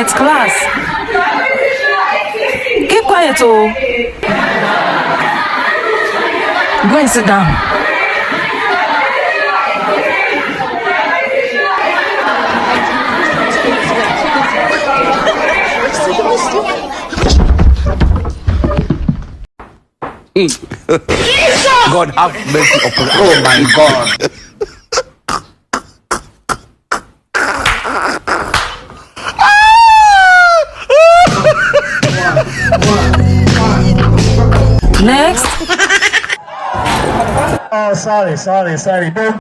quiet, class. Keep quiet, oh. Go and sit down. God have mercy upon us. Oh my God. Next. Oh, sorry.